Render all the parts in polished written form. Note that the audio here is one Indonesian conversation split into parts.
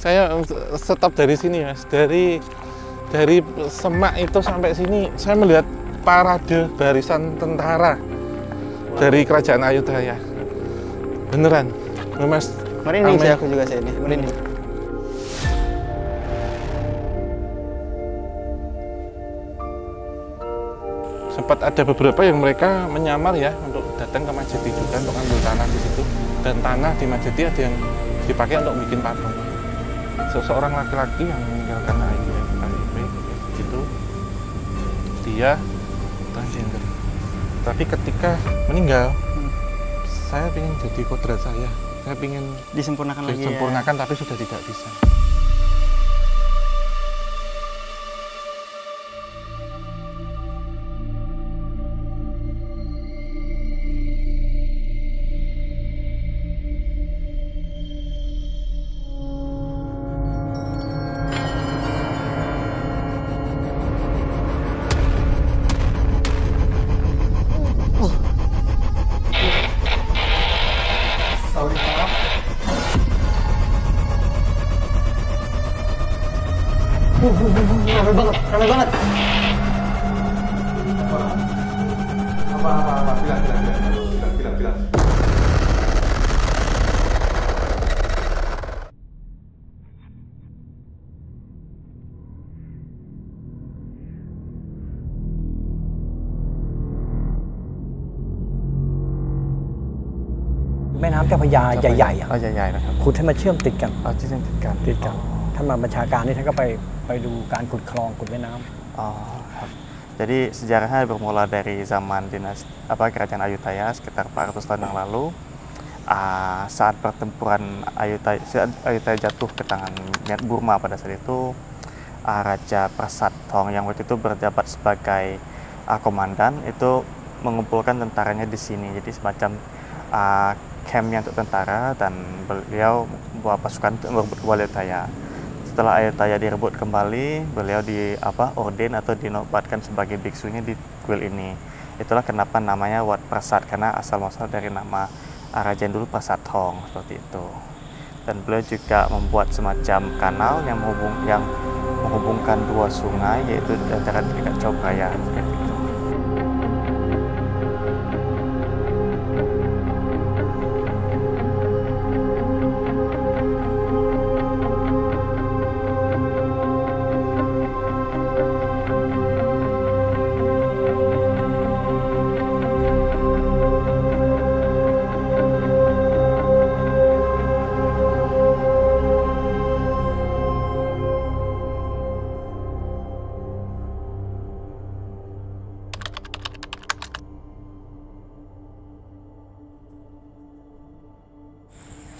saya stop dari sini Mas, dari semak itu sampai sini saya melihat parade barisan tentara dari kerajaan Ayodhya. Beneran, Mas. Merinding sih aku juga sih ini, merinding. Sempat ada beberapa yang mereka menyamar ya untuk datang ke Majeti juga untuk ambil tanah di situ. Dan tanah di Majeti ada yang dipakai untuk bikin patung. Seseorang laki-laki yang meninggalkan AIP gitu, dia transgender. Tapi ketika meninggal, saya ingin jadi kodrat saya ingin disempurnakan lagi disempurnakan ya. Tapi sudah tidak bisa. Ramai banget. Apa, bilang.แม่น้ำเจ้าพระยาใหญ่ๆ ใหญ่ๆนะครับ ขุดให้มาเชื่อมติดกัน ที่ติดกัน ท่านมาบัญชาการนี่ท่านก็ไปดูการขุดคลองขุดแม่น้ำ Jadi sejarahnya bermula dari zaman kerajaan Ayodhya sekitar 400 tahun yang lalu. Saat pertempuran Ayodhya jatuh ke tangan Burma pada saat itu, Raja Prasad Thong yang waktu itu berjabat sebagai komandan itu mengumpulkan tentaranya di sini. Jadi semacam campnya untuk tentara, dan beliau membawa pasukan untuk merebut Ayodhya. Setelah Ayodhya direbut kembali, beliau orden atau dinobatkan sebagai biksunya di kuil ini. Itulah kenapa namanya Wat Prasad, karena asal-muasal dari nama raja yang dulu Prasad Thong, seperti itu. Dan beliau juga membuat semacam kanal yang menghubungkan dua sungai, yaitu antara Dekat Cobraya.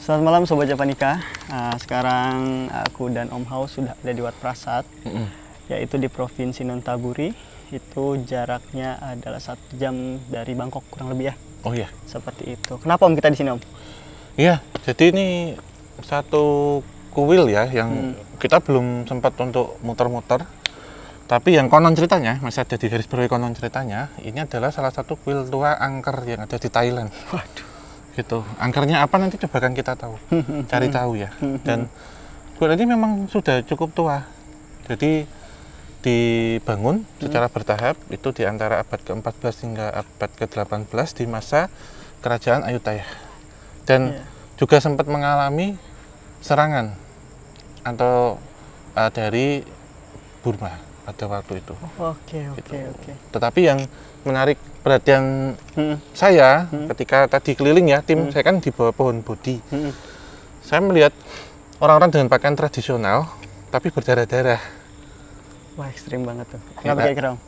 Selamat malam Sobat Japanika. Sekarang aku dan Om Hao sudah ada di Wat Prasad, yaitu di Provinsi Nonthaburi. Itu jaraknya adalah 1 jam dari Bangkok kurang lebih ya. Oh iya. Seperti itu. Kenapa Om kita di sini Om? Iya, jadi ini satu kuil ya yang kita belum sempat untuk muter-muter. Tapi yang konon ceritanya, masih ada di garis bawahi konon ceritanya, ini adalah salah satu kuil tua angker yang ada di Thailand. Waduh. Gitu. Angkernya apa nanti coba kan kita tahu, cari tahu ya. Dan kuil ini memang sudah cukup tua. Jadi dibangun secara bertahap itu di antara abad ke-14 hingga abad ke-18 di masa kerajaan Ayodhya. Dan juga sempat mengalami serangan atau dari Burma pada waktu itu. Oke. Tetapi yang menarik perhatian saya ketika tadi keliling ya, tim saya kan di bawah pohon bodhi. Saya melihat orang-orang dengan pakaian tradisional tapi berdarah-darah. Wah, ekstrim banget tuh. Kenapa kira-kira Om?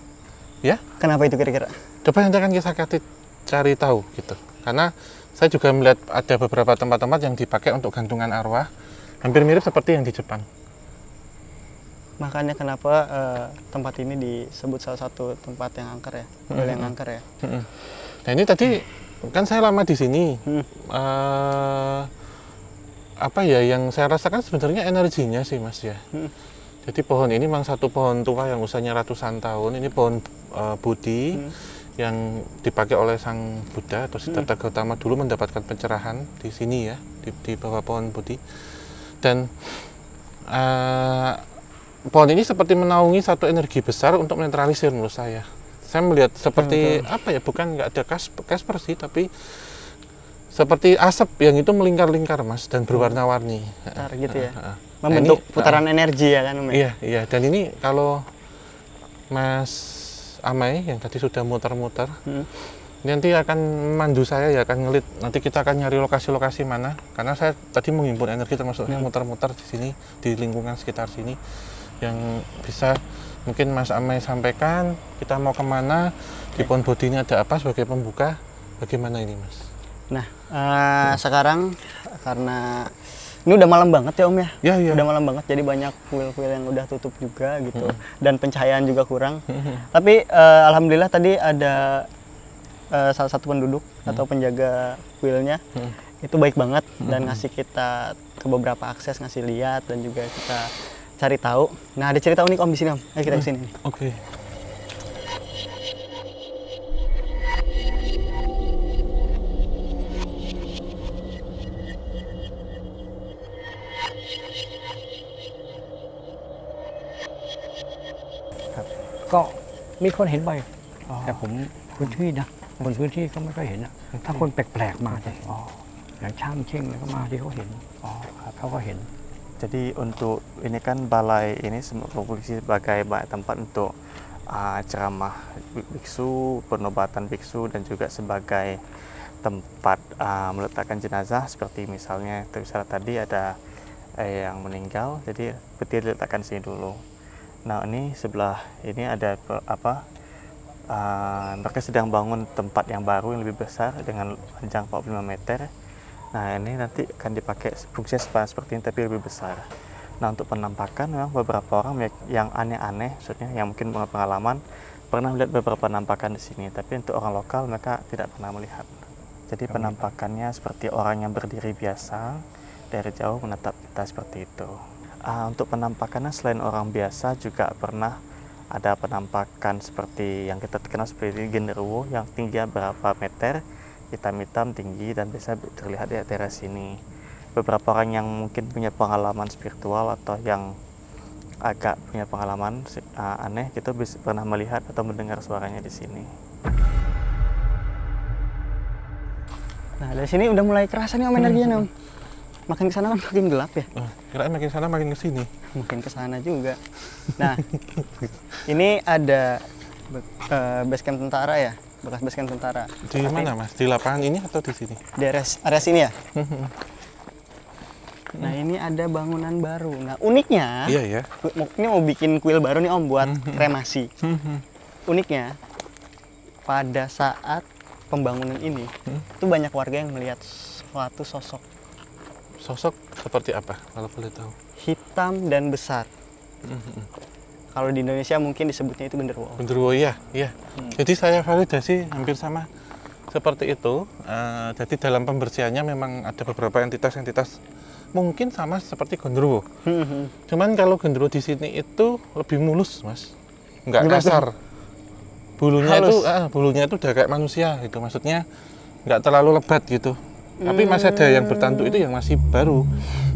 Ya? Kenapa itu kira-kira? Coba nanti akan kita cari tahu gitu. Karena saya juga melihat ada beberapa tempat-tempat yang dipakai untuk gantungan arwah, hampir mirip seperti yang di Jepang. Makanya kenapa tempat ini disebut salah satu tempat yang angker ya, kuil yang angker ya. Nah ini tadi kan saya lama di sini, apa ya yang saya rasakan sebenarnya energinya sih Mas ya. Jadi pohon ini memang satu pohon tua yang usianya ratusan tahun. Ini pohon Bodhi yang dipakai oleh Sang Buddha atau Siddhartha Gautama dulu mendapatkan pencerahan di sini ya, di bawah pohon Bodhi. Dan pohon ini seperti menaungi satu energi besar untuk menetralisir menurut saya. Saya melihat seperti apa ya, bukan nggak ada Casper sih, tapi seperti asap yang itu melingkar-lingkar Mas dan berwarna-warni. Gitu ya. Membentuk putaran energi ya kan Om? Iya, iya. Dan ini kalau Mas Amai yang tadi sudah muter-muter, nanti akan mandu saya ya, akan ngelit. Nanti kita akan nyari lokasi-lokasi mana, karena saya tadi menghimpun energi termasuk muter-muter di sini, di lingkungan sekitar sini, yang bisa mungkin Mas Amai sampaikan kita mau kemana, di pohon bodi ini ada apa sebagai pembuka, bagaimana ini Mas? Nah, sekarang karena ini udah malam banget ya Om ya? Iya. Udah malam banget, jadi banyak kuil-kuil yang udah tutup juga gitu, dan pencahayaan juga kurang. Tapi alhamdulillah tadi ada salah satu penduduk atau penjaga kuilnya itu baik banget dan ngasih kita ke beberapa akses, ngasih lihat dan juga kita cari tahu. Nah, ada cerita unik Om di sini Om. Ayo kita ke sini. Oke.ก็มีคนเห็นบ่อยแต่ผมพื้นที่นะคนพื้นที่ก็ไม่ค่อยเห็นนะถ้าคนแปลกๆมาจะอย่างช่างเช่งแล้วก็มาที่เขาเห็นเขาก็เห็น Jadi untuk ini kan balai ini berfungsi sebagai tempat untuk ceramah biksu, penobatan biksu, dan juga sebagai tempat meletakkan jenazah, seperti misalnya tadi ada yang meninggal, jadi peti diletakkan sini dulu. Nah, ini sebelah ini ada mereka sedang bangun tempat yang baru yang lebih besar dengan panjang 45 meter. Nah, ini nanti akan dipakai fungsinya seperti ini tapi lebih besar. Nah, untuk penampakan memang beberapa orang yang aneh-aneh, maksudnya yang mungkin pengalaman pernah melihat beberapa penampakan di sini, tapi untuk orang lokal mereka tidak pernah melihat. Jadi penampakannya seperti orang yang berdiri biasa dari jauh menatap kita seperti itu. Untuk penampakannya selain orang biasa juga pernah ada penampakan seperti yang kita kenal seperti genderuwo yang tingginya berapa meter, hitam-hitam tinggi dan bisa terlihat di daerah sini. Beberapa orang yang mungkin punya pengalaman spiritual atau yang agak punya pengalaman aneh gitu bisa pernah melihat atau mendengar suaranya di sini. Nah, dari sini udah mulai kerasa nih Om energinya Om. Makin ke sana kan makin gelap ya. Kirain makin sana makin ke sini. Mungkin ke sana juga. Nah, ini ada base camp tentara ya, bekas base camp tentara. Di mana Mas? Di lapangan ini atau di sini? Di area sini ya. Nah, ini ada bangunan baru. Nah, uniknya, Iya ya. ini mau bikin kuil baru nih Om buat kremasi. Uniknya, pada saat pembangunan ini, itu banyak warga yang melihat suatu sosok. Sosok seperti apa kalau boleh tahu? Hitam dan besar. Kalau di Indonesia mungkin disebutnya itu genderuwo. Genderuwo, iya. Jadi saya validasi hampir sama seperti itu. Jadi dalam pembersihannya memang ada beberapa entitas mungkin sama seperti genderuwo. Cuman kalau genderuwo di sini itu lebih mulus, Mas. Nggak kasar. Bulunya itu udah kayak manusia gitu. Maksudnya nggak terlalu lebat gitu. Tapi masih ada yang bertanduk itu yang masih baru.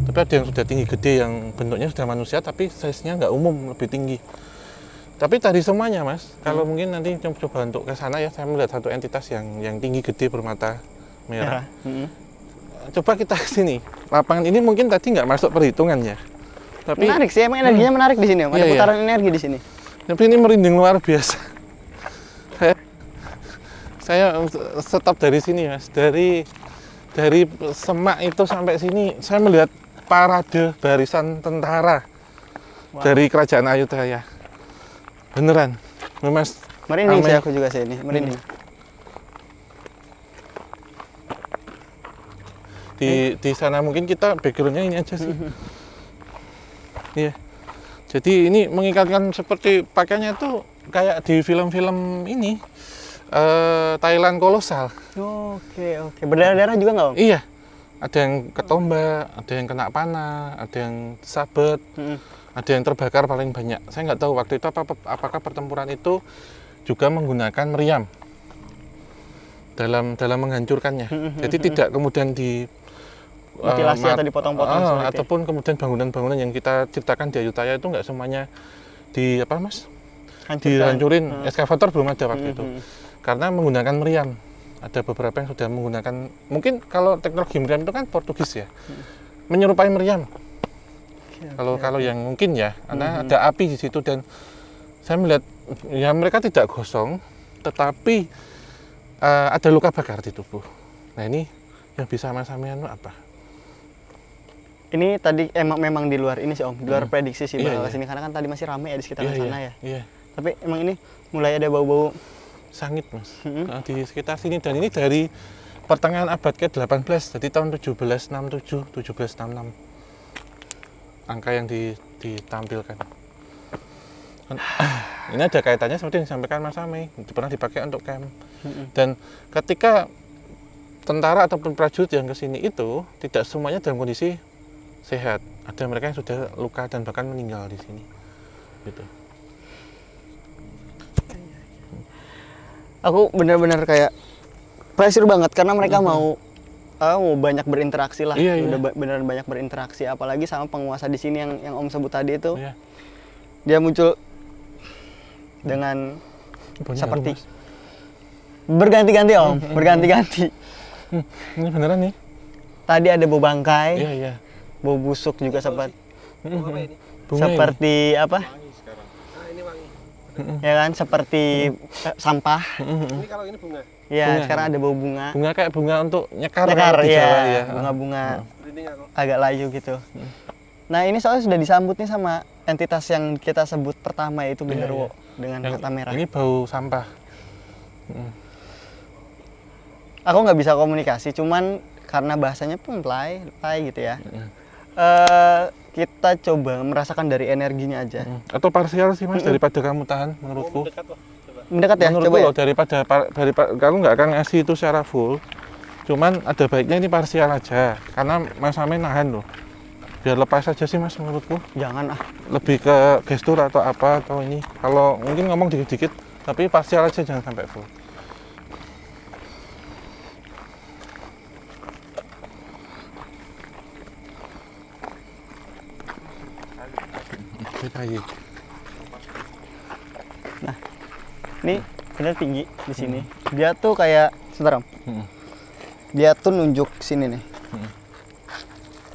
Tapi ada yang sudah tinggi gede yang bentuknya sudah manusia tapi size-nya nggak umum, lebih tinggi. Tapi tadi semuanya Mas, kalau mungkin nanti coba untuk ke sana ya, saya melihat satu entitas yang tinggi gede bermata merah. Coba kita ke sini. Lapangan ini mungkin tadi nggak masuk perhitungannya. Tapi menarik sih, emang energinya menarik di sini. Ada putaran energi di sini. Tapi ini merinding luar biasa. Saya stop dari sini Mas, dari semak itu sampai sini saya melihat parade barisan tentara dari kerajaan Ayutthaya. Beneran, Mas. Merinding sih aku juga sih ini, merinding. Di sana mungkin kita backgroundnya ini aja sih. Iya. Jadi ini mengikatkan seperti pakaiannya tuh kayak di film-film ini. Thailand kolosal. Oke. Berdarah-darah juga nggak Om? Iya. Ada yang ketomba, ada yang kena panah, ada yang sabet, ada yang terbakar paling banyak. Saya nggak tahu waktu itu apakah pertempuran itu juga menggunakan meriam dalam menghancurkannya. Jadi tidak kemudian mutilasi atau dipotong-potong sulit ya? ataupun kemudian bangunan-bangunan yang kita ciptakan di Ayutthaya itu nggak semuanya di apa mas? Dihancurin. Eskavator belum ada waktu itu. Karena menggunakan meriam. Ada beberapa yang sudah menggunakan, mungkin kalau teknologi meriam itu kan Portugis ya, menyerupai meriam. Kalau yang mungkin ya, karena ada api di situ dan saya melihat ya mereka tidak gosong, tetapi ada luka bakar di tubuh. Nah ini yang bisa mas sampean apa? Ini tadi memang di luar ini sih Om, di luar prediksi sih bakal kesini karena kan tadi masih ramai ya di sekitar sana ya. Iya. Tapi emang ini mulai ada bau-bau sangit mas di sekitar sini, dan ini dari pertengahan abad ke-18, jadi tahun 1767, 1766 angka yang ditampilkan. Ini ada kaitannya seperti yang disampaikan Mas Ame, pernah dipakai untuk camp. Dan ketika tentara ataupun prajurit yang kesini itu tidak semuanya dalam kondisi sehat, ada mereka yang sudah luka dan bahkan meninggal di sini gitu. Aku benar-benar kayak pressure banget karena mereka mau banyak berinteraksi lah, udah beneran banyak berinteraksi, apalagi sama penguasa di sini yang Om sebut tadi itu. Dia muncul dengan seperti berganti-ganti Om, berganti-ganti. Ini beneran nih. Tadi ada bau bangkai, bau busuk juga sempat. Seperti apa? Ya kan, seperti sampah. Ini kalau ini bunga. Iya, sekarang ada bau bunga. Bunga kayak bunga untuk nyekar di Jawa ya. Bunga-bunga agak layu gitu. Nah, ini soalnya sudah disambut nih sama entitas yang kita sebut pertama yaitu genderuwo dengan mata merah. Ini bau sampah. Aku nggak bisa komunikasi, cuman karena bahasanya play gitu ya. Kita coba merasakan dari energinya aja. Atau parsial sih mas, daripada kamu tahan menurutku. Mendekat ya, menurutku coba loh, daripada kamu nggak akan ngasih itu secara full. Cuman ada baiknya ini parsial aja, karena Mas Ame nahan loh. Biar lepas aja sih mas menurutku. Jangan Lebih ke gestur atau apa atau ini. Kalau mungkin ngomong dikit-dikit, tapi parsial aja, jangan sampai full. Nah, ini benar tinggi di sini. Dia tuh kayak, sebentar Om. Dia tuh nunjuk sini nih.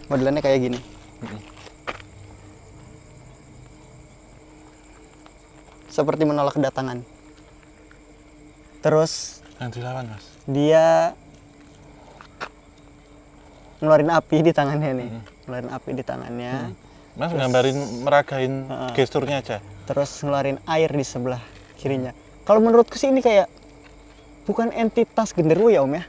Modelannya kayak gini. Seperti menolak kedatangan. Terus yang dilawan mas, dia ngeluarin api di tangannya nih. Ngeluarin api di tangannya. Mas gambarin, meragain gesturnya aja. Terus ngeluarin air di sebelah kirinya. Kalau menurutku sih ini kayak bukan entitas genderuwo ya Om ya,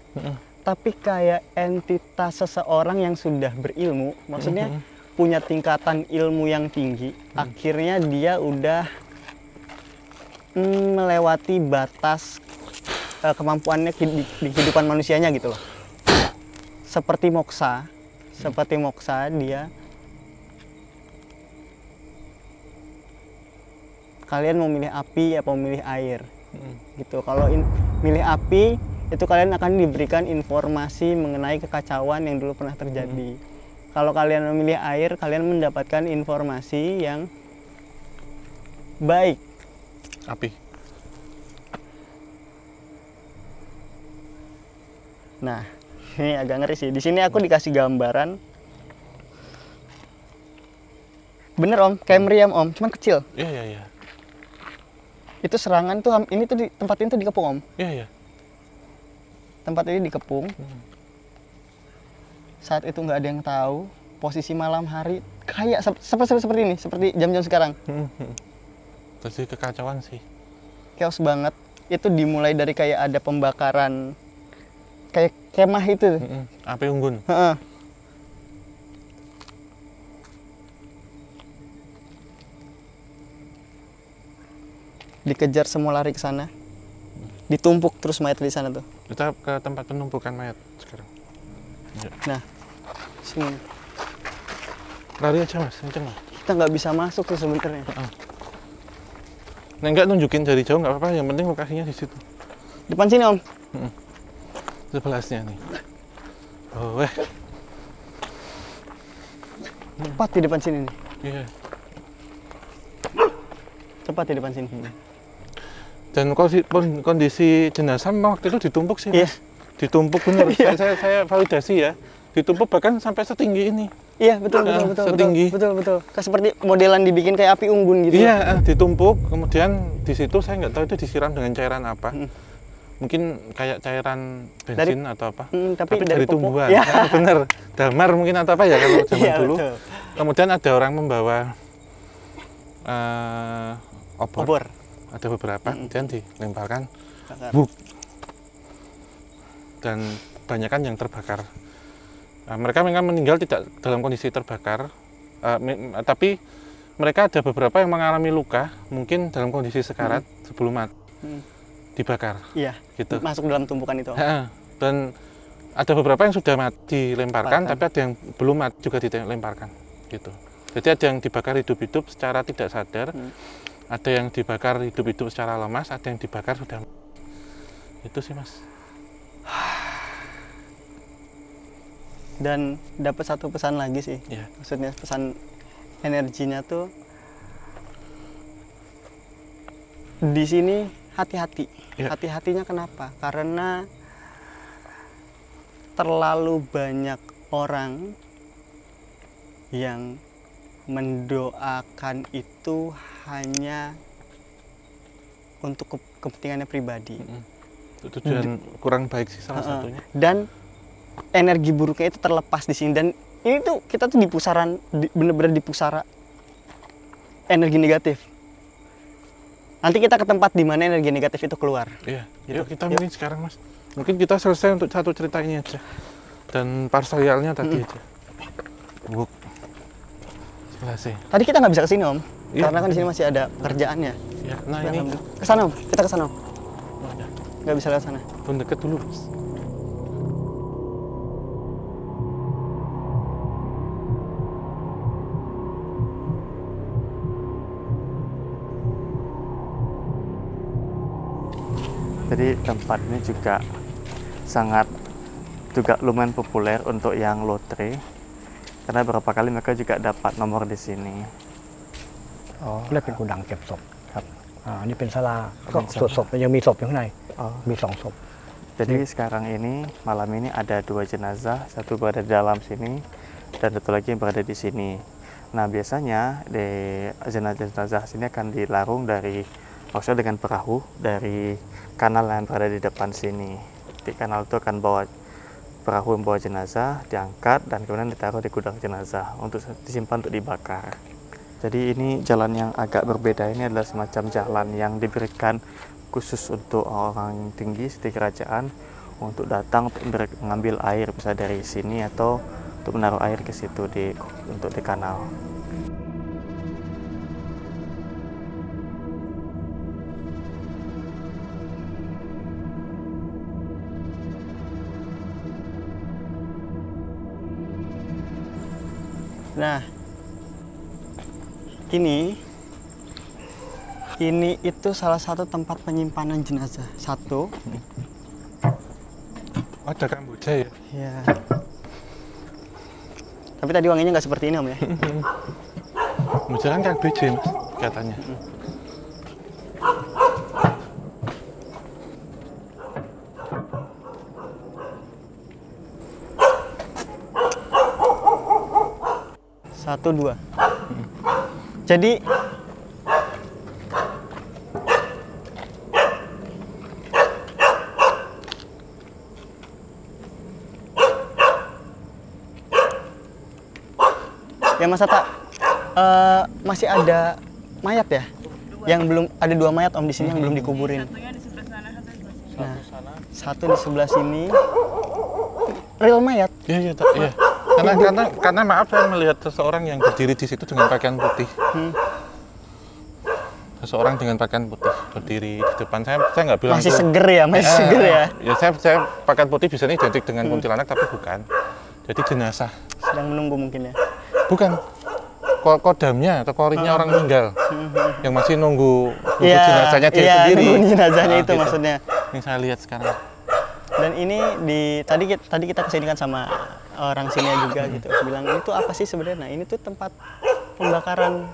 tapi kayak entitas seseorang yang sudah berilmu, maksudnya punya tingkatan ilmu yang tinggi. Akhirnya dia udah melewati batas kemampuannya di kehidupan manusianya gitu loh. Seperti moksa dia. Kalian mau milih api apa memilih air gitu. Kalau milih api itu kalian akan diberikan informasi mengenai kekacauan yang dulu pernah terjadi. Kalau kalian memilih air, kalian mendapatkan informasi yang baik. Api. Nah, ini agak ngeri sih. Di sini aku dikasih gambaran. Bener Om, kayak meriam Om, cuman kecil. Iya. Itu serangan tuh, ini tuh tempat ini tuh dikepung Om. Iya. Tempat ini dikepung. Saat itu nggak ada yang tahu. Posisi malam hari kayak seperti ini, seperti jam-jam sekarang. Terus kekacauan sih. Chaos banget. Itu dimulai dari kayak ada pembakaran, kayak kemah itu. Api unggun. Dikejar semua lari ke sana. Ditumpuk terus mayat di sana tuh. Kita ke tempat penumpukan mayat sekarang. Ya. Nah, sini. Lari aja mas, kenceng lah. Kita nggak bisa masuk tuh sebenarnya. Nah, nggak nunjukin dari jauh nggak apa-apa, yang penting lokasinya di situ. Depan sini Om. Sebelasnya nih. Oh, Tepat di depan sini nih. Iya. Tepat di depan sini. Dan kondisi jenazah memang waktu itu ditumpuk sih, Iya. Mas. Ditumpuk bener. Iya. Saya validasi ya. Ditumpuk bahkan sampai setinggi ini. Iya, betul, setinggi. betul. Kayak seperti modelan dibikin kayak api unggun gitu. Iya, ditumpuk. Kemudian di situ saya nggak tahu itu disiram dengan cairan apa. Mungkin kayak cairan bensin atau apa. Tapi dari pupuk. tumbuhan. Iya. Ya, bener. Damar mungkin atau apa ya kalau zaman Iya, dulu. betul. Kemudian ada orang membawa obor. Ada beberapa, kemudian dilemparkan. Buk. Dan banyak kan yang terbakar. Mereka memang meninggal tidak dalam kondisi terbakar, tapi mereka ada beberapa yang mengalami luka, mungkin dalam kondisi sekarat sebelum mati, dibakar. Iya, gitu. Masuk dalam tumpukan itu. Dan ada beberapa yang sudah mati dilemparkan, tapi ada yang belum mati juga dilemparkan. Gitu. Jadi ada yang dibakar hidup-hidup secara tidak sadar, ada yang dibakar hidup-hidup secara lemas, ada yang dibakar sudah mati. Itu sih, Mas. Dan dapat satu pesan lagi sih. Yeah. Maksudnya pesan energinya tuh di sini hati-hati. Yeah. Hati-hatinya kenapa? Karena terlalu banyak orang yang mendoakan itu hanya untuk kepentingannya pribadi. Tujuan kurang baik sih salah satunya. Dan energi buruknya itu terlepas di sini, dan ini tuh kita tuh di pusaran, bener-bener di pusara energi negatif. Nanti kita ke tempat di mana energi negatif itu keluar. Iya, yuk kita mungkin sekarang, Mas. Mungkin kita selesai untuk satu cerita ini aja. Dan parsialnya tadi aja. Buk. Selesai. Tadi kita nggak bisa ke sini, Om. Iya, Karena kan di sini masih ada pekerjaannya. Ya, nah ini Ke sana, Om. Kita ke sana, Om. Nggak bisa lewat sana. pun deket dulu, Mas. Jadi tempat ini juga lumayan populer untuk yang lotre, karena beberapa kali mereka juga dapat nomor di sini. และเป็นโกดังเก็บศพครับอันนี้เป็นศาลาก็สวดศพยังมีศพอยู่ข้างในมี2 ศพ Jadi sekarang ini, malam ini ada 2 jenazah, satu berada di dalam sini dan satu lagi yang berada di sini. Nah, biasanya di jenazah-jenazah sini akan dilarung maksudnya dengan perahu dari kanal yang berada di depan sini. Di kanal itu akan bawa perahu yang bawa jenazah, diangkat dan kemudian ditaruh di gudang jenazah untuk disimpan untuk dibakar. Jadi ini jalan yang agak berbeda. Ini adalah semacam jalan yang diberikan khusus untuk orang yang tinggi di kerajaan untuk datang untuk mengambil air, bisa dari sini atau untuk menaruh air ke situ untuk di kanal. Nah, ini itu salah satu tempat penyimpanan jenazah. Satu. Ada Kamboja ya? Ya. Tapi tadi wanginya nggak seperti ini, Om, ya? Kamboja kan KBJ, Mas, katanya. Satu, dua. Jadi ya, Mas Atta, masih ada mayat ya? Yang belum ada 2 mayat, Om, di sini yang belum dikuburin. Satunya di sebelah sana, satu di sebelah sini. Nah, satu di sebelah sini. Real mayat. Iya. Karena maaf, saya melihat seseorang yang berdiri di situ dengan pakaian putih. Seseorang dengan pakaian putih berdiri di depan saya nggak bilang Masih itu. seger ya, masih seger ya. Ya saya pakaian putih biasanya identik dengan kuntilanak, tapi bukan. Jadi jenazah. Sedang menunggu mungkin ya. Bukan. Kodamnya atau korinya orang meninggal. Yang masih nunggu Iya, jenazahnya dia iya, sendiri. nunggu jenazahnya itu gitu. maksudnya. Yang saya lihat sekarang. Dan ini tadi kita kesini kan sama orang sini juga gitu. Aku bilang ini tuh apa sih sebenarnya? Nah, ini tuh tempat pembakaran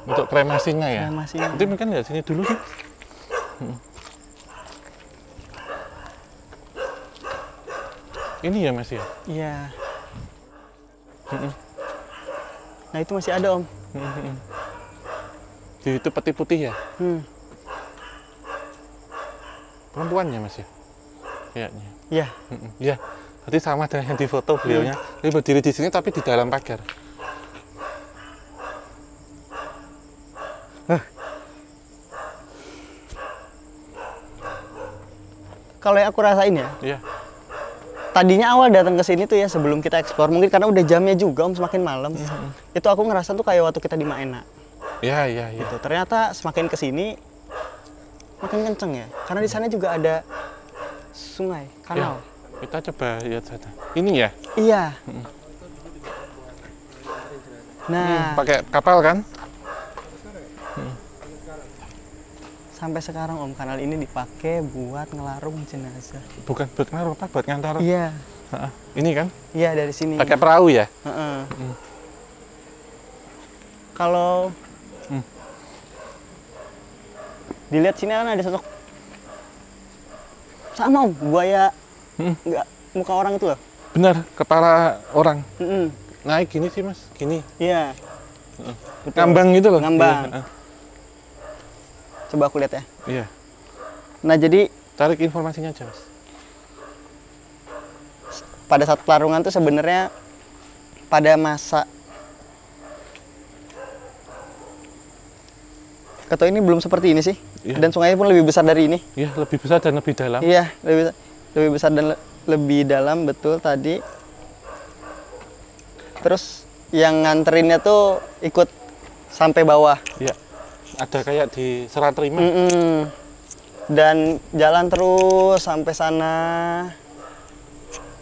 Untuk kremasinya ya. kremasinya. Nanti mungkin lihat sini dulu sih. Ini ya Mas ya. Iya. Nah, itu masih ada, Om. Di itu peti putih ya. Perempuannya Mas ya. Kayaknya. Iya. Iya. Berarti sama dengan yang di foto beliaunya. Dia berdiri di sini tapi di dalam pagar. Kalau yang aku rasain ya, Iya. tadinya awal datang ke sini tuh ya sebelum kita eksplor, mungkin karena udah jamnya juga Om, semakin malam. Itu aku ngerasa tuh kayak waktu kita di Maena. Iya, iya, iya. Gitu. Ternyata semakin ke sini makin kenceng ya. Karena di sana juga ada sungai, kanal. Ya, kita coba lihat sana. Ini ya. Iya. Nah, Pakai kapal kan? sampai sekarang Om, kanal ini dipakai buat ngelarung jenazah. Bukan buat ngaruh apa? Buat ngantar. Iya. Heeh. Ini kan? Iya, dari sini. Pakai perahu ya? Heeh. Kalau dilihat sini kan ada sosok sama Om, buaya nggak muka orang itu loh. Benar, kepala orang. Mm-mm. Naik gini sih Mas, gini. Iya. Betul. Ngambang gitu loh. Ngambang. Iya, Coba aku lihat ya. iya. Nah, jadi Tarik informasinya aja Mas. pada saat pelarungan tuh sebenarnya pada masa Keto ini belum seperti ini sih. Iya. Dan sungainya pun lebih besar dari ini. Iya, lebih besar dan lebih dalam. Iya, lebih besar dan lebih dalam, betul tadi. Terus yang nganterinnya tuh ikut sampai bawah. Iya. Ada kayak di serah terima. Dan jalan terus sampai sana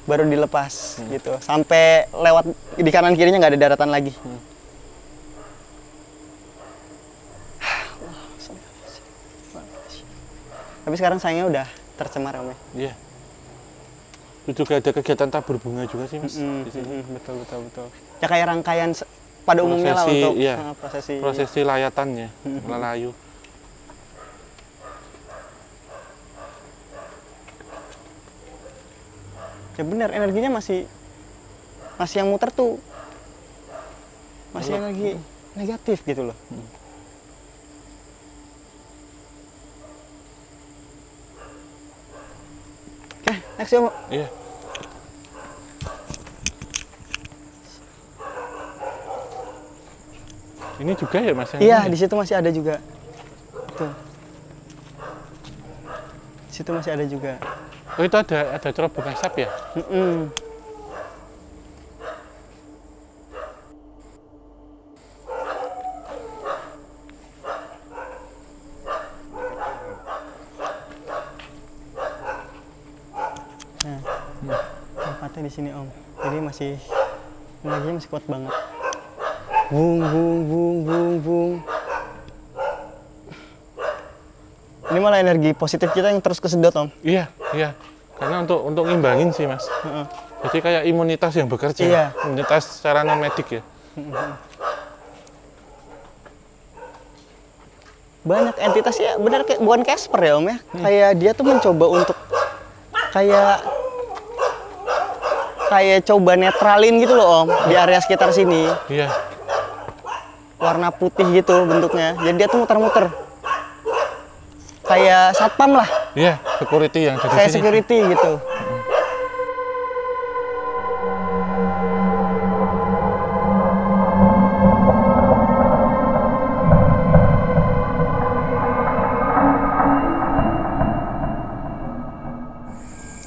baru dilepas gitu. Sampai lewat di kanan kirinya nggak ada daratan lagi. Tapi sekarang sayangnya udah tercemar Om ya. Iya. Itu juga ada kegiatan tabur bunga juga sih Mas di sini. Betul. Ya kayak rangkaian pada umumnya lah Prosesi, untuk iya. prosesi. Prosesi layatannya, lelayu. Ya benar, energinya masih yang muter tuh masih energi negatif gitu loh. Oke, next ya, Om. Iya. Ini juga ya Mas yang Iya, ini? di situ masih ada juga. Tuh. Di situ masih ada juga. Oh, itu ada cerobong asap ya? Nah, tempatnya di sini Om. Jadi energinya masih kuat banget. Bung. Ini malah energi positif kita yang terus kesedot Om. Iya. Karena untuk ngimbangin sih Mas. Jadi kayak imunitas yang bekerja. Iya. Imunitas secara non medik ya. Banyak entitas ya, benar kayak bukan Casper ya Om ya. Kayak dia tuh mencoba untuk kayak coba netralin gitu loh Om di area sekitar sini. Iya. Warna putih gitu bentuknya. Jadi dia tuh muter-muter. Kayak satpam lah, Iya, security yang ada di kayak sini. security gitu.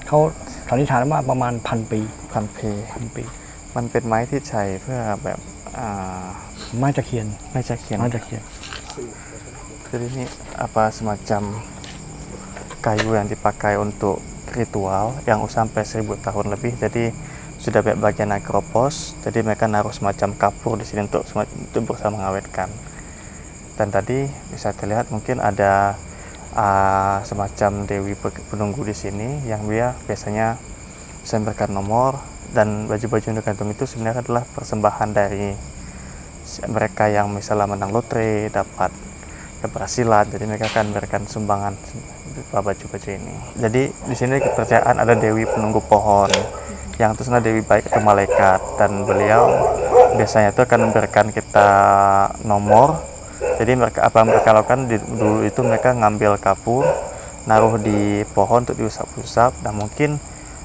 เขาสันนิษฐานว่าประมาณ1,000 ปี พันเพ 1,000 ปี มันเป็นไม้ที่ใช้เพื่อแบบไม้ตะเคียน ไม้จะเขียน ไม้ตะเคียน jadi ini apa semacam kayu yang dipakai untuk ritual yang sampai 1000 tahun lebih, jadi sudah bagian nekropos, jadi mereka naruh semacam kapur di sini untuk berusaha mengawetkan. Dan tadi bisa terlihat mungkin ada semacam dewi penunggu di sini yang dia biasanya bisa memberikan nomor Dan baju-baju yang digantung itu sebenarnya adalah persembahan dari mereka yang misalnya menang lotre, dapat keberhasilan, jadi mereka akan memberikan sumbangan baju-baju ini. Jadi di sini kepercayaan ada Dewi penunggu pohon, yang itu sebenarnya Dewi baik atau malaikat, dan beliau biasanya itu akan memberikan kita nomor. Jadi apa yang mereka lakukan dulu itu mereka ngambil kapur, naruh di pohon untuk diusap-usap, dan mungkin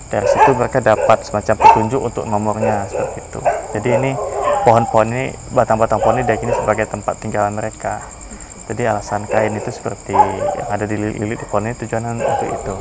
dari situ mereka dapat semacam petunjuk untuk nomornya seperti itu. Jadi ini pohon-pohon ini, batang-batang pohon ini diyakini sebagai tempat tinggalan mereka. Jadi alasan kain itu seperti yang ada di lilit di pohon ini tujuannya untuk itu.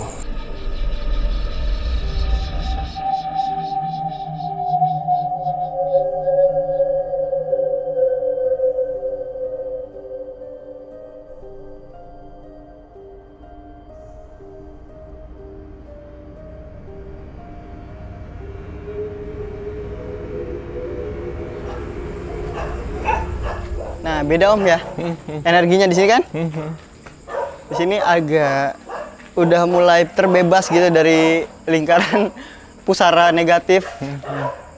Nah, beda Om ya. Energinya di sini kan? Di sini agak udah mulai terbebas gitu dari lingkaran pusara negatif.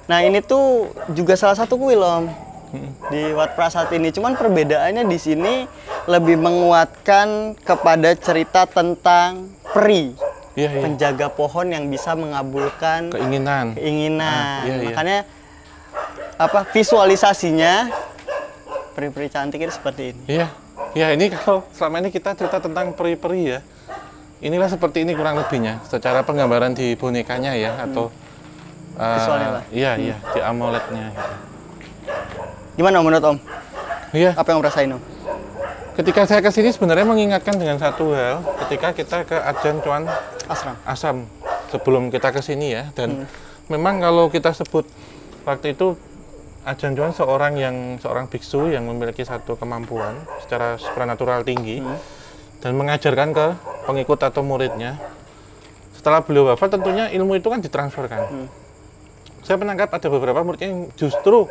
Nah, ini tuh juga salah satu kuil Om di Wat Prasat ini. Cuman perbedaannya di sini lebih menguatkan kepada cerita tentang peri. Penjaga pohon yang bisa mengabulkan keinginan. Makanya apa visualisasinya peri-peri cantik itu seperti ini. Iya, ini kalau selama ini kita cerita tentang peri-peri ya, inilah seperti ini kurang lebihnya, secara penggambaran di bonekanya ya, atau visualnya lah. Iya, di amuletnya. Gimana menurut Om? Iya. Apa yang rasain Om? Ketika saya ke sini sebenarnya mengingatkan dengan satu hal, ketika kita ke Ajahn Chon Asam sebelum kita ke sini ya, dan memang kalau kita sebut waktu itu Ajahn Chon seorang biksu yang memiliki satu kemampuan secara supranatural tinggi dan mengajarkan ke pengikut atau muridnya. Setelah beliau wafat tentunya ilmu itu kan ditransferkan. Saya menangkap ada beberapa muridnya yang justru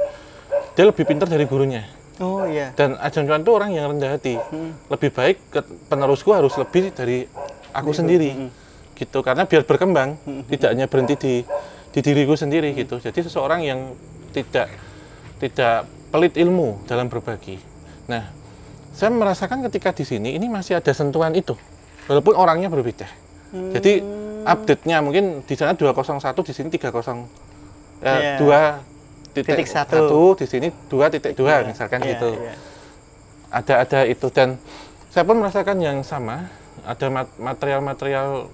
dia lebih pintar dari gurunya. Oh iya. Dan Ajahn Chon itu orang yang rendah hati. Lebih baik penerusku harus lebih dari aku sendiri. Gitu, karena biar berkembang, tidak hanya berhenti di diriku sendiri gitu. Jadi seseorang yang tidak pelit ilmu dalam berbagi. Nah, saya merasakan ketika di sini ini masih ada sentuhan itu, walaupun orangnya berbeda. Jadi update-nya mungkin di sana 201, di sini 2.1, di sini 2.2 misalkan gitu. Ada itu, dan saya pun merasakan yang sama. Ada material-material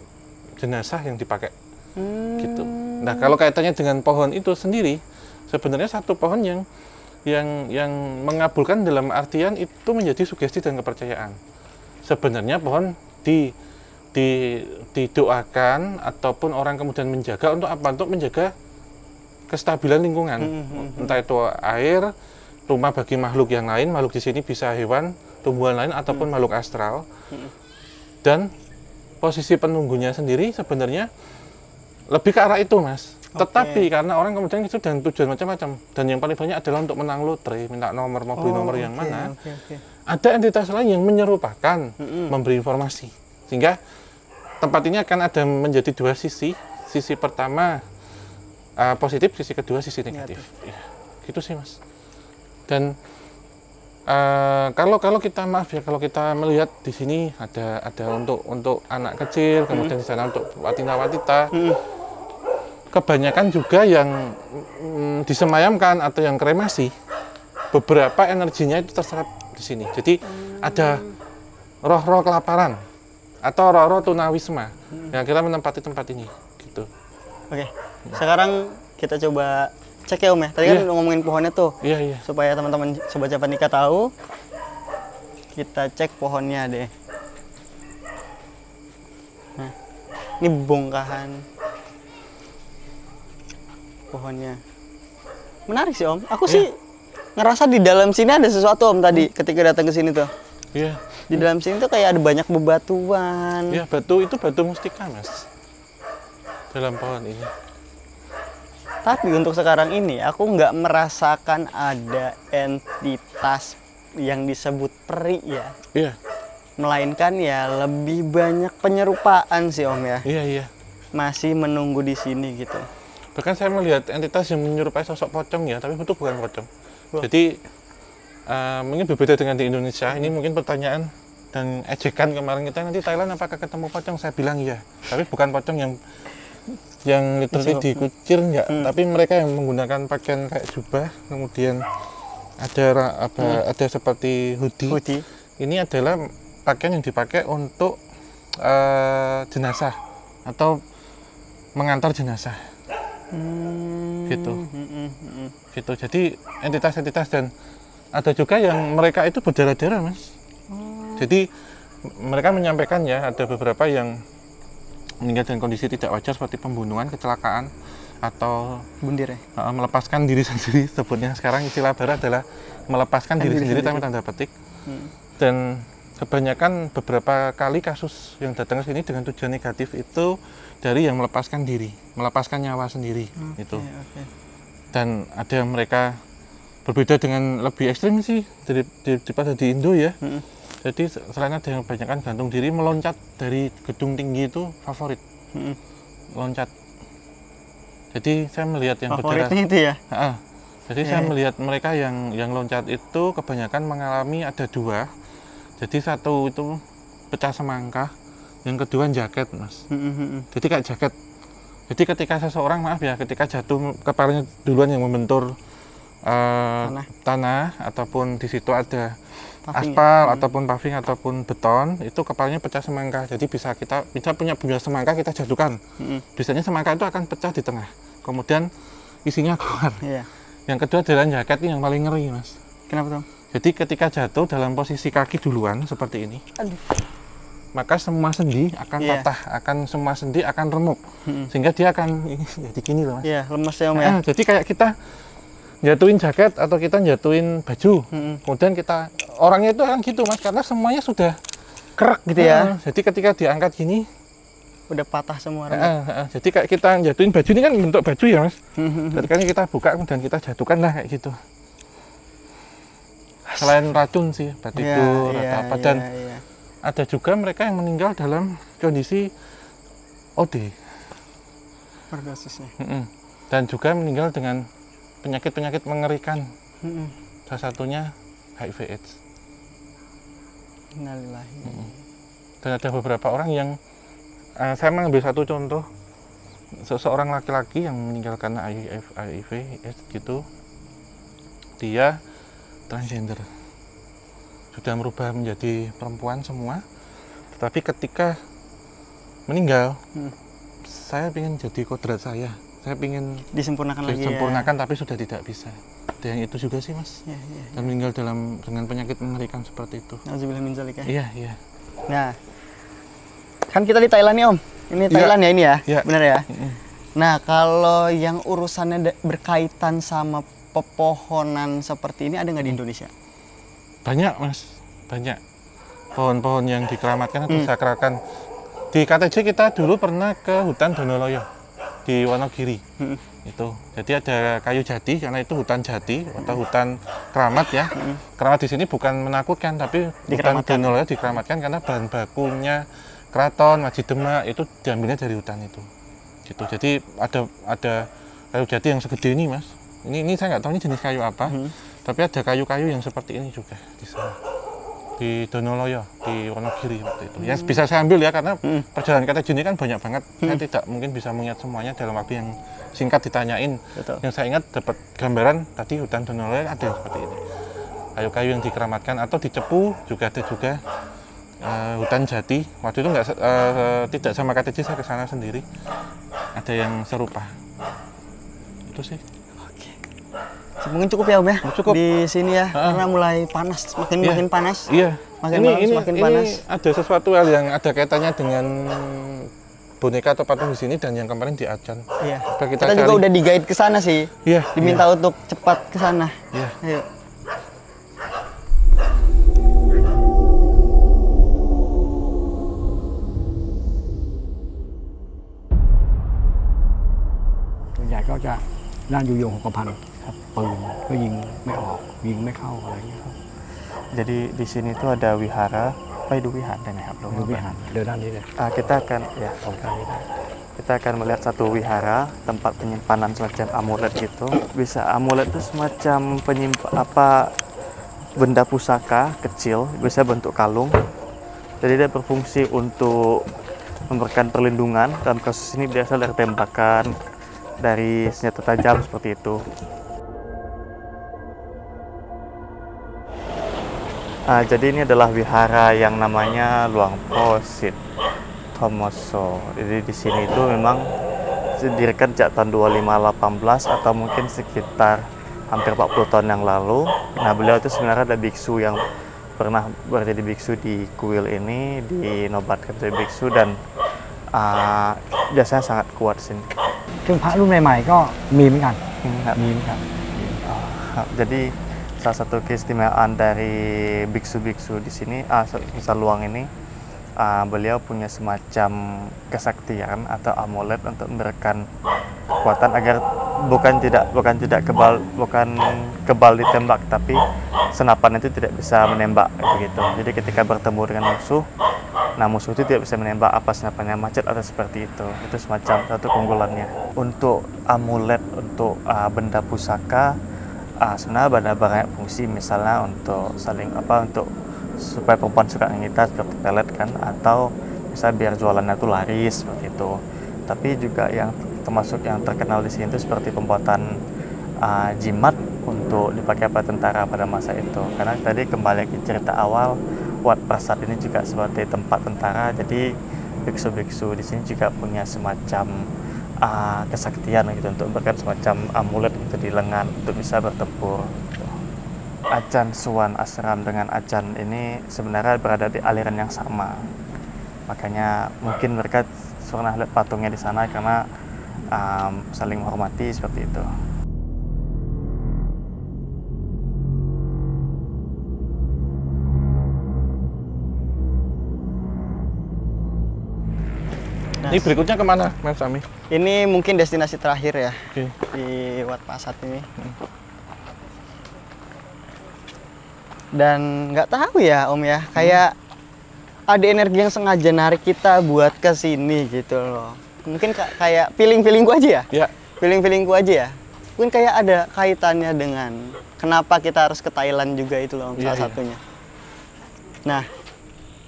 jenazah yang dipakai gitu. Nah, kalau kaitannya dengan pohon itu sendiri, sebenarnya satu pohon yang mengabulkan dalam artian itu menjadi sugesti dan kepercayaan. Sebenarnya pohon didoakan ataupun orang kemudian menjaga untuk apa? Untuk menjaga kestabilan lingkungan. Entah itu air, rumah bagi makhluk yang lain, makhluk di sini bisa hewan, tumbuhan lain ataupun makhluk astral. Dan posisi penunggunya sendiri sebenarnya lebih ke arah itu, Mas. Tetapi karena orang kemudian itu dengan tujuan macam-macam, dan yang paling banyak adalah untuk menang lotre, minta nomor, mau beli nomor yang mana. Ada entitas lain yang menyerupakan, memberi informasi, sehingga tempat ini akan ada menjadi dua sisi. Sisi pertama positif, sisi kedua sisi negatif. Ya, gitu sih Mas. Dan kalau kita kalau kita melihat di sini ada untuk anak kecil, kemudian di sana untuk watita-watita. Kebanyakan juga yang disemayamkan atau yang kremasi, beberapa energinya itu terserap di sini. Jadi ada roh-roh kelaparan atau roh-roh tunawisma yang kita menempati tempat ini, gitu. Oke, sekarang kita coba cek ya Om ya. Tadi kan udah ngomongin pohonnya tuh. Iya. Supaya teman-teman Sobat Japanika tahu, kita cek pohonnya deh. Nah, ini bongkahan pohonnya. Menarik sih Om. Aku sih ngerasa di dalam sini ada sesuatu Om tadi ketika datang ke sini tuh. Iya. Di dalam sini tuh kayak ada banyak bebatuan. Iya, batu itu batu mustika, Mas. Dalam pohon ini. Tapi untuk sekarang ini aku nggak merasakan ada entitas yang disebut peri ya. Iya. Melainkan ya lebih banyak penyerupaan sih Om ya. Iya. Masih menunggu di sini gitu. Bahkan saya melihat entitas yang menyerupai sosok pocong ya, tapi itu bukan pocong. Jadi mungkin berbeda dengan di Indonesia. Ini mungkin pertanyaan dan ejekan kemarin kita, nanti Thailand apakah ketemu pocong? Saya bilang iya, tapi bukan pocong yang literally dikucir enggak, tapi mereka yang menggunakan pakaian kayak jubah, kemudian ada seperti hoodie. Ini adalah pakaian yang dipakai untuk jenazah atau mengantar jenazah. Gitu. Jadi entitas-entitas, dan ada juga yang mereka itu berdarah-darah, Mas. Jadi mereka menyampaikan ya, ada beberapa yang meninggal dalam kondisi tidak wajar seperti pembunuhan, kecelakaan, atau bundir ya? Melepaskan diri sendiri. Sebutnya sekarang istilah barat adalah melepaskan diri sendiri tanpa tanda petik. Dan kebanyakan beberapa kali kasus yang datang ke sini dengan tujuan negatif itu dari yang melepaskan diri, melepaskan nyawa sendiri. Itu. Dan ada yang mereka berbeda dengan lebih ekstrim sih daripada di Indo ya. Jadi selain ada yang kebanyakan gantung diri, meloncat dari gedung tinggi itu favorit. Loncat. Jadi saya melihat yang favoritnya itu ya? Jadi saya melihat mereka yang loncat itu kebanyakan mengalami ada dua. Jadi satu itu pecah semangka, yang kedua jaket, Mas. Jadi kayak jaket. Jadi ketika seseorang, maaf ya, ketika jatuh kepalanya duluan yang membentur tanah ataupun di situ ada aspal ataupun paving ataupun beton, itu kepalanya pecah semangka. Jadi bisa punya semangka, kita jatuhkan. Biasanya semangka itu akan pecah di tengah, kemudian isinya keluar. Yang kedua adalah jaket, ini yang paling ngeri, Mas. Kenapa tuh? Jadi ketika jatuh dalam posisi kaki duluan seperti ini, maka semua sendi akan patah, semua sendi akan remuk, sehingga dia akan jadi gini loh, Mas. Lemes ya, Om ya. Jadi kayak kita jatuhin jaket atau kita jatuhin baju, kemudian orangnya itu akan gitu, Mas, karena semuanya sudah kerak gitu ya. Jadi ketika diangkat gini udah patah semua. Jadi kayak kita jatuhin baju, ini kan bentuk baju ya, Mas. Ketika kita buka kemudian kita jatuhkan lah kayak gitu. Selain racun sih, batidur atau apa, dan ada juga mereka yang meninggal dalam kondisi OD. Overdosisnya. Dan juga meninggal dengan penyakit-penyakit mengerikan. Salah satunya HIV/AIDS. Innalillahi. Dan ada beberapa orang yang saya mengambil satu contoh, seseorang laki-laki yang meninggal karena HIV/AIDS gitu. Dia transgender, sudah merubah menjadi perempuan semua, tetapi ketika meninggal, saya ingin jadi kodrat saya ingin disempurnakan lagi ya. Tapi sudah tidak bisa. Ada yang itu juga sih, Mas. Dan meninggal dengan penyakit mengerikan seperti itu. Nauzubillah min dzalik ya. Iya. Nah, kan kita di Thailand nih, Om. Ini Thailand ya ini ya? Benar ya? Nah, kalau yang urusannya berkaitan sama pepohonan seperti ini ada nggak di Indonesia? Banyak, Mas. Banyak. Pohon-pohon yang dikeramatkan atau disakralkan. Di KTJ kita dulu pernah ke hutan Donoloyo di Wonogiri. Itu. Jadi ada kayu jati, karena itu hutan jati atau hutan keramat ya. Keramat di sini bukan menakutkan, tapi hutan Donoloyo dikeramatkan karena bahan bakunya keraton, Masjid Demak itu diambilnya dari hutan itu. Gitu. Jadi ada kayu jati yang segede ini, Mas. Ini saya nggak tahu ini jenis kayu apa, tapi ada kayu-kayu yang seperti ini juga di sana, di Donoloyo, di Wonogiri waktu itu. Yang bisa saya ambil ya, karena perjalanan KTJ ini kan banyak banget. Saya tidak mungkin bisa mengingat semuanya dalam waktu yang singkat ditanyain. Yang saya ingat dapat gambaran tadi hutan Donoloyo ada yang seperti ini. Kayu-kayu yang dikeramatkan atau dicepu juga ada juga. Hutan jati. Waktu itu tidak sama KTJ, saya ke sana sendiri. Ada yang serupa. Itu sih. Mungkin cukup ya, Om ya. Cukup di sini ya, karena mulai panas, makin panas. Iya. Makin panas. Ini ada sesuatu hal yang ada kaitannya dengan boneka atau patung di sini dan yang kemarin di Acan. Iya. Kita juga udah di-guide ke sana sih. Iya. Diminta untuk cepat ke sana. Iya. Ayo.ส่วนใหญ่ก็จะด้านยุยงคงกระพันปืนก็ยิงไม่ออกยิงไม่เข้าอะไรอย่างเงี้ยครับ Jadi di sini tuh ada wihara, ไปดูวิหารได้ไหมครับ ดูวิหารเดินด้านนี้เลย Kita akan ya ตรงด้านนี้ได้ kita akan melihat satu wihara, tempat penyimpanan semacam amulet gitu. Bisa amulet itu semacam benda pusaka kecil, bisa bentuk kalung. Jadi dia berfungsi untuk memberikan perlindungan. Dalam kasus ini berasal dari tembakan, dari senjata tajam seperti itu. Jadi ini adalah wihara yang namanya Luang Po Sit Thomoso. Jadi di sini itu memang didirikan sejak tahun 2518 atau mungkin sekitar hampir 40 tahun yang lalu. Nah, beliau itu sebenarnya ada biksu yang pernah menjadi biksu di kuil ini, dinobatkan jadi biksu, dan biasanya sangat kuat di sini. ซึ่งพระรุ่นใหม่ๆก็มีเหมือนกันมีเหมือนกัน Jadi salah satu keistimewaan dari biksu-biksu di sini, Nusa Luang ini, beliau punya semacam kesaktian atau amulet untuk memberikan kekuatan agar bukan kebal ditembak, tapi senapan itu tidak bisa menembak begitu. Jadi ketika bertemu dengan musuh, nah musuh itu tidak bisa menembak apa senapannya, macet atau seperti itu. Itu semacam satu keunggulannya. Untuk amulet, untuk benda pusaka, sebenarnya banyak fungsi, misalnya untuk untuk supaya perempuan suka kita seperti pelet kan, atau bisa biar jualannya itu laris seperti itu. Tapi juga yang termasuk yang terkenal di sini itu seperti pembuatan jimat untuk dipakai para tentara pada masa itu. Karena tadi kembali ke cerita awal, Wat Prasat ini juga sebagai tempat tentara. Jadi biksu-biksu di sini juga punya semacam kesaktian gitu, untuk memberikan semacam amulet gitu di lengan untuk bisa bertempur. Ajan Suwan Ashram dengan Ajan ini sebenarnya berada di aliran yang sama. Makanya mungkin mereka pernah lihat patungnya di sana karena saling menghormati seperti itu. Ini berikutnya kemana, Mas Sami? Ini mungkin destinasi terakhir ya, Oke. di Wat Prasat ini. Dan nggak tahu ya Om ya, kayak ada energi yang sengaja narik kita buat ke sini gitu loh. Mungkin kayak feeling-feelingku aja ya? Ya. Feeling-feelingku aja ya? Mungkin kayak ada kaitannya dengan kenapa kita harus ke Thailand juga itu loh Om, salah satunya. Nah,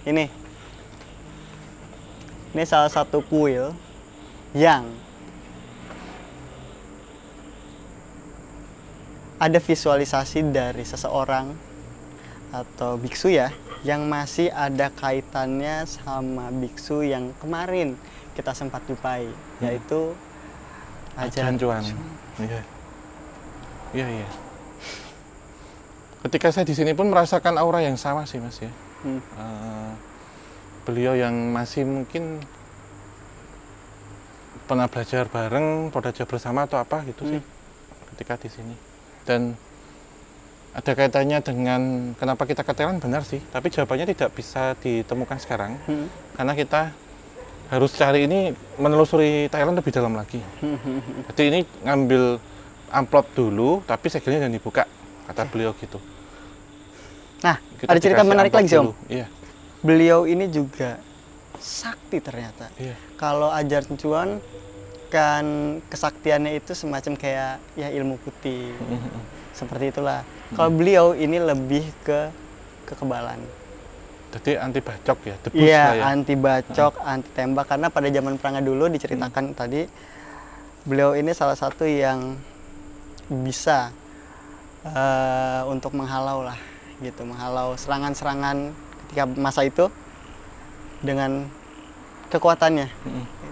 ini salah satu kuil yang ada visualisasi dari seseorang atau biksu ya, yang masih ada kaitannya sama biksu yang kemarin kita sempat jumpai, yaitu Ajan Cuan. Iya. Iya, iya. Ketika saya di sini pun merasakan aura yang sama sih, Mas ya. Beliau yang masih mungkin pernah belajar bareng, belajar bersama atau apa gitu sih, ketika di sini. Dan ada kaitannya dengan kenapa kita ke Thailand, benar sih, tapi jawabannya tidak bisa ditemukan sekarang, karena kita harus cari ini, menelusuri Thailand lebih dalam lagi. Jadi ini ngambil amplop dulu, tapi segelnya jangan dibuka, kata beliau gitu. Nah, Kita ada cerita dikasih menarik amplop lagi sih Om. dulu. Iya. Beliau ini juga sakti ternyata. Iya. Kalau Ajar Cuan kan kesaktiannya itu semacam kayak ya ilmu putih. Seperti itulah. Kalau beliau ini lebih ke kekebalan. Jadi anti bacok ya, debus Iya, lah ya. anti bacok, anti tembak, karena pada zaman perang dulu diceritakan tadi beliau ini salah satu yang bisa untuk menghalau lah gitu, menghalau serangan-serangan ketika masa itu dengan kekuatannya.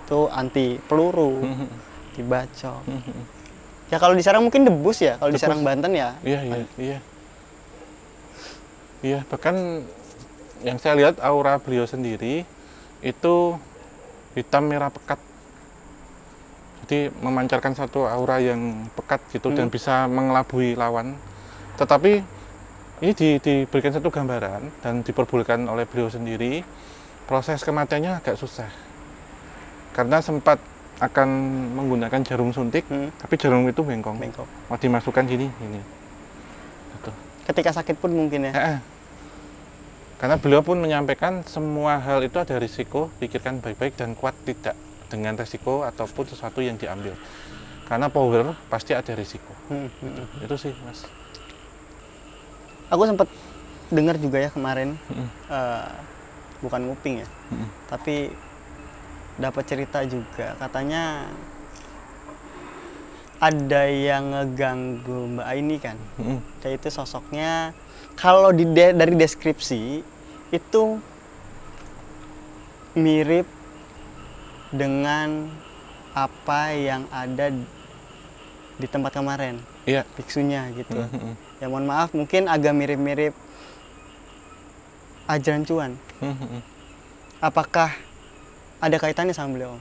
Itu anti peluru, anti bacok. Ya kalau diserang mungkin debus ya, kalau diserang Banten ya. Iya, iya, iya. Iya, bahkan yang saya lihat aura beliau sendiri itu hitam merah pekat. Jadi memancarkan satu aura yang pekat gitu dan bisa mengelabui lawan. Tetapi ini diberikan satu gambaran dan diperbolehkan oleh beliau sendiri. Proses kematiannya agak susah. Karena sempat akan menggunakan jarum suntik, tapi jarum itu bengkong. Mau dimasukkan sini, ini. Gitu. Ketika sakit pun mungkin ya. Karena beliau pun menyampaikan semua hal itu ada risiko, pikirkan baik-baik dan kuat tidak. dengan resiko ataupun sesuatu yang diambil. Karena power pasti ada risiko. Itu sih, Mas. Aku sempat dengar juga ya kemarin, bukan nguping ya, tapi dapat cerita juga katanya ada yang ngeganggu Mbak Aini kan. Dan itu sosoknya kalau dari deskripsi itu mirip dengan apa yang ada di tempat kemarin. Iya. Biksunya gitu. Ya mohon maaf mungkin agak mirip-mirip ajaran Cuan. Apakah ada kaitannya sama beliau?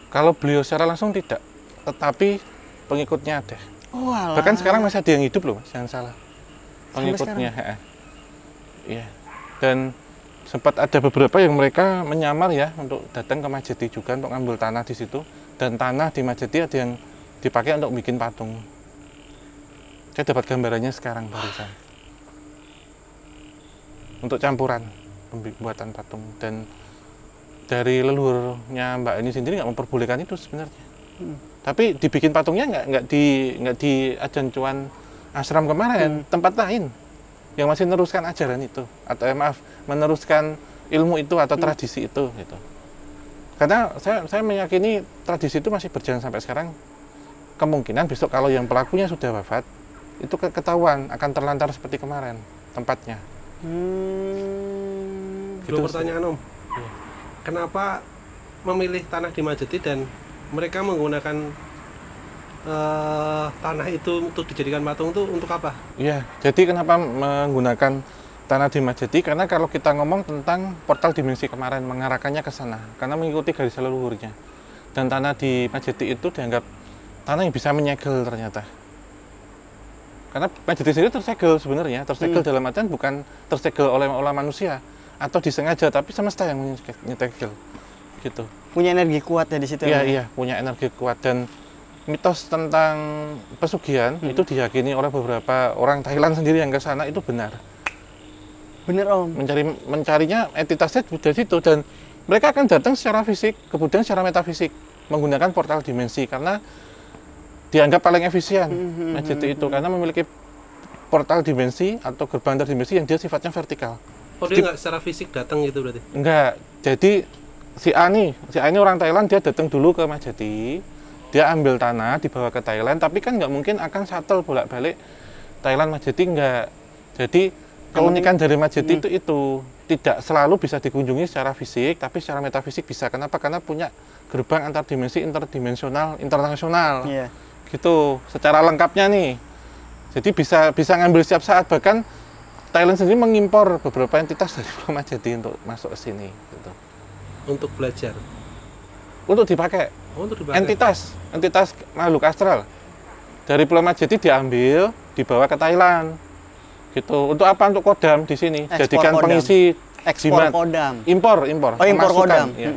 Kalau beliau secara langsung tidak, tetapi pengikutnya ada. Oh, alah. Bahkan sekarang masih ada yang hidup loh, Mas, jangan salah. Sampai Pengikutnya, iya. Dan sempat ada beberapa yang mereka menyamar ya untuk datang ke Majeti juga untuk ngambil tanah di situ. Dan tanah di Majeti ada yang dipakai untuk bikin patung. Saya dapat gambarannya sekarang barusan. Untuk campuran pembuatan patung. Dan dari leluhurnya Mbak Aini sendiri nggak memperbolehkan itu sebenarnya. Tapi dibikin patungnya nggak di Ajan Cuan ashram kemarin, tempat lain yang masih meneruskan ajaran itu, atau meneruskan ilmu itu atau tradisi itu gitu. Karena saya meyakini tradisi itu masih berjalan sampai sekarang. Kemungkinan besok kalau yang pelakunya sudah wafat, itu ketahuan akan terlantar seperti kemarin tempatnya. Gitu. Pertanyaan Om, kenapa memilih tanah di Majeti dan mereka menggunakan tanah itu untuk dijadikan patung itu untuk apa? Iya, jadi kenapa menggunakan tanah di Majeti? Karena kalau kita ngomong tentang portal dimensi kemarin, mengarahkannya ke sana, karena mengikuti garis leluhurnya. Dan tanah di Majeti itu dianggap tanah yang bisa menyegel ternyata. Karena Majeti sendiri tersegel sebenarnya, tersegel dalam artian bukan tersegel oleh manusia atau disengaja, tapi semesta yang menyegel, gitu. Punya energi kuat ya di situ. Iya, iya, punya energi kuat. Dan mitos tentang pesugihan itu diyakini oleh beberapa orang Thailand sendiri yang ke sana itu benar. Bener Om. Mencarinya entitasnya dari situ, dan mereka akan datang secara fisik, kemudian secara metafisik menggunakan portal dimensi karena dianggap paling efisien Majeti itu karena memiliki portal dimensi atau gerbang antar dimensi yang dia sifatnya vertikal. Oh, dia nggak secara fisik datang gitu berarti? Enggak. Jadi si A ini orang Thailand, dia datang dulu ke Majeti, dia ambil tanah dibawa ke Thailand, tapi kan nggak mungkin akan shuttle bolak-balik Thailand Majeti, enggak. Jadi keunikan dari Majeti itu tidak selalu bisa dikunjungi secara fisik, tapi secara metafisik bisa. Kenapa? Karena punya gerbang antar dimensi interdimensional internasional. Iya. Gitu, secara lengkapnya nih. Jadi bisa ngambil setiap saat, bahkan Thailand sendiri mengimpor beberapa entitas dari Pulau Majeti untuk masuk ke sini gitu. Untuk belajar? Untuk dipakai. Oh, untuk dipakai. Entitas makhluk astral dari Pulau Majeti diambil, dibawa ke Thailand. Gitu. Untuk apa? Untuk kodam di sini. Jadikan pengisi ekspor kodam. Impor. Oh, impor kodam. Ya.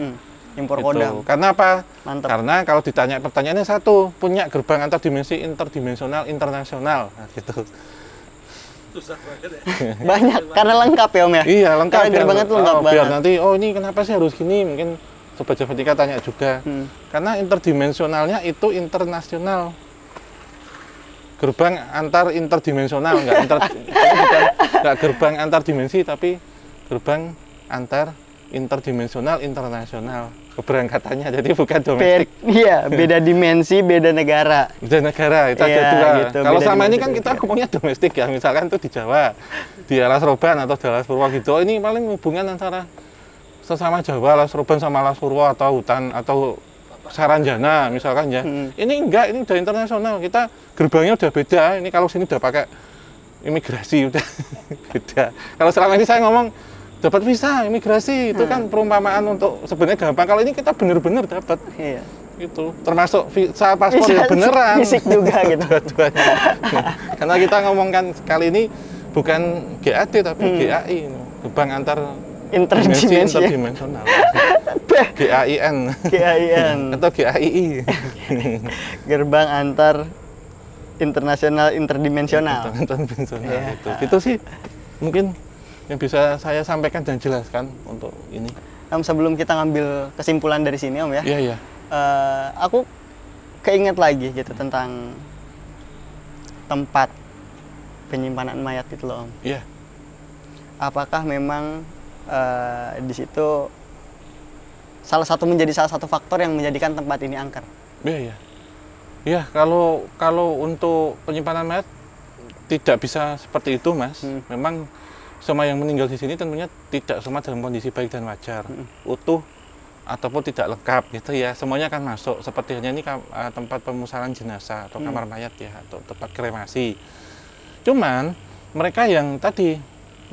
Impor gitu. kodam. Karena apa? Mantap. Karena kalau ditanya pertanyaannya satu, punya gerbang antar dimensi interdimensional internasional. Nah, gitu. Susah banget ya. Banyak, karena lengkap ya Om ya? Iya, lengkap. Karena gerbangnya tuh lengkap banget. Biar nanti, oh ini kenapa sih harus gini? Mungkin Sobat Javatika tanya juga. Karena interdimensionalnya itu internasional. Gerbang antar interdimensional, nggak gerbang antar dimensi, tapi gerbang antar interdimensional internasional. Keberangkatannya, jadi bukan domestik. Iya, beda dimensi, beda negara. Beda negara, itu ada dua. Gitu, kalau sama ini kan kita ngomongnya domestik ya, misalkan tuh di Jawa, di Alas Roban atau di Alas Purwo gitu. Ini paling hubungan antara sesama Jawa, Alas Roban sama Alas Purwo atau hutan atau Saranjana misalkan ya. Ini enggak, ini udah internasional. Kita gerbangnya udah beda. Ini kalau sini udah pakai imigrasi udah beda. Kalau selama ini saya ngomong dapat visa imigrasi itu kan perumpamaan untuk sebenarnya gampang. Kalau ini kita bener-bener dapat. Iya. Itu termasuk visa paspor ya beneran. Fisik juga gitu. Dua-duanya. Karena kita ngomongkan kali ini bukan GAD tapi GAI, gerbang antar interdimensional. GAIN atau GAII. Gerbang antar internasional interdimensional. Interdimensional itu sih mungkin yang bisa saya sampaikan dan jelaskan untuk ini. Om, sebelum kita ngambil kesimpulan dari sini Om ya. Iya, iya. aku keinget lagi gitu tentang tempat penyimpanan mayat itu loh Om. Iya. Apakah memang di situ salah satu faktor yang menjadikan tempat ini angker? Iya, iya. Iya, kalau untuk penyimpanan mayat tidak bisa seperti itu, Mas. Memang semua yang meninggal di sini tentunya tidak semua dalam kondisi baik dan wajar, utuh ataupun tidak lengkap gitu ya. Semuanya akan masuk. Seperti hanya ini tempat pemusaran jenazah atau kamar mayat ya, atau tempat kremasi. Cuman mereka yang tadi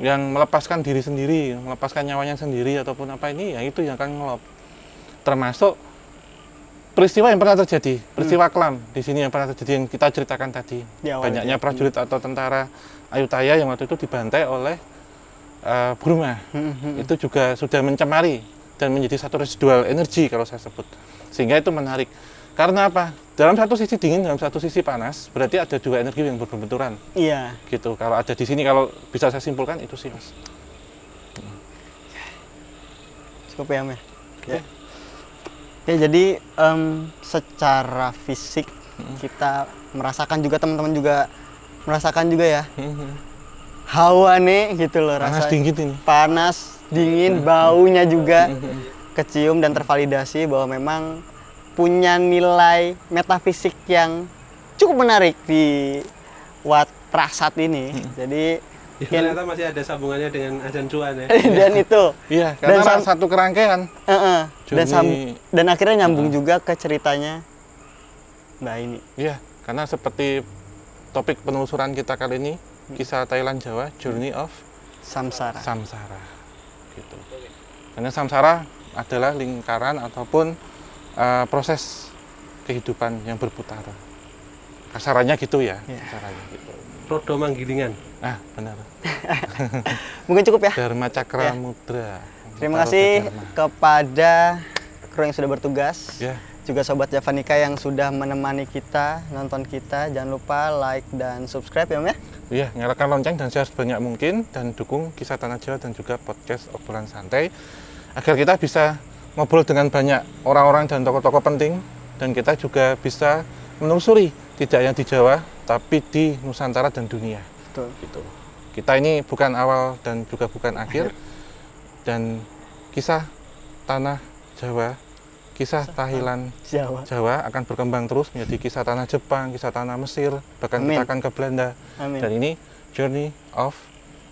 yang melepaskan diri sendiri, melepaskan nyawanya sendiri ataupun apa ini, ya itu yang akan ngelop. Termasuk peristiwa yang pernah terjadi, peristiwa kelam di sini yang pernah terjadi yang kita ceritakan tadi. Banyaknya prajurit atau tentara Ayutthaya yang waktu itu dibantai oleh Burma. Itu juga sudah mencemari dan menjadi satu residual energi kalau saya sebut. Sehingga itu menarik. Karena apa? Dalam satu sisi dingin, dalam satu sisi panas, berarti ada dua energi yang berbenturan. Iya. Gitu. Kalau ada di sini, kalau bisa saya simpulkan itu sih, Mas. Cukup ya, Om ya? Ya. Oke, jadi secara fisik kita merasakan juga, teman-teman juga merasakan juga ya. Hawa nih gitu loh, Panas rasanya. dingin ini. Panas, dingin, baunya juga kecium dan tervalidasi bahwa memang punya nilai metafisik yang cukup menarik di Wat Prasat ini. Jadi ternyata masih ada sambungannya dengan azan cuan ya. dan itu. Iya, karena satu kerangkaian. Dan akhirnya nyambung juga ke ceritanya Mbak ini. Iya, karena seperti topik penelusuran kita kali ini, kisah Thailand Jawa, Journey of Samsara. Samsara. Gitu. Karena samsara adalah lingkaran ataupun proses kehidupan yang berputar. Kasarannya gitu ya. Kasarannya gitu. Rodo Manggilingan. Ah, benar. Mungkin cukup ya. Dharma Cakra Mudra. Terima kasih kepada kru yang sudah bertugas. Ya. Juga Sobat Javanika yang sudah menemani kita, nonton kita. Jangan lupa like dan subscribe ya Om ya. Iya, nyalakan lonceng dan share sebanyak mungkin dan dukung Kisah Tanah Jawa dan juga podcast Obrolan Santai agar kita bisa ngobrol dengan banyak orang-orang dan tokoh-tokoh penting dan kita juga bisa menelusuri tidak yang di Jawa tapi di Nusantara dan dunia. Betul. Gitu. Kita ini bukan awal dan juga bukan akhir. Dan kisah Tanah Jawa, kisah Thailand Jawa akan berkembang terus menjadi kisah tanah Jepang, kisah tanah Mesir, bahkan kita akan ke Belanda. Dan ini Journey of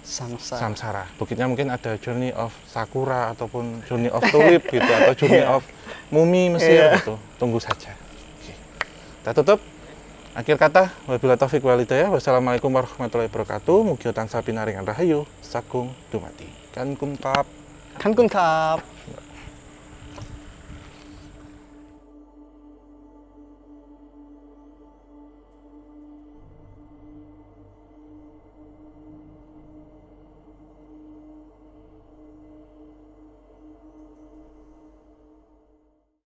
Samsara. Bukitnya mungkin ada Journey of Sakura ataupun Journey of Tulip gitu atau Journey of Mumi Mesir gitu. Tunggu saja. Oke. Kita tutup. Akhir kata, wabillahi taufiq wal hidayah. Wassalamualaikum warahmatullahi wabarakatuh. Mugi tansah pinaringan rahayu, sagung dumati. Kan kun kap.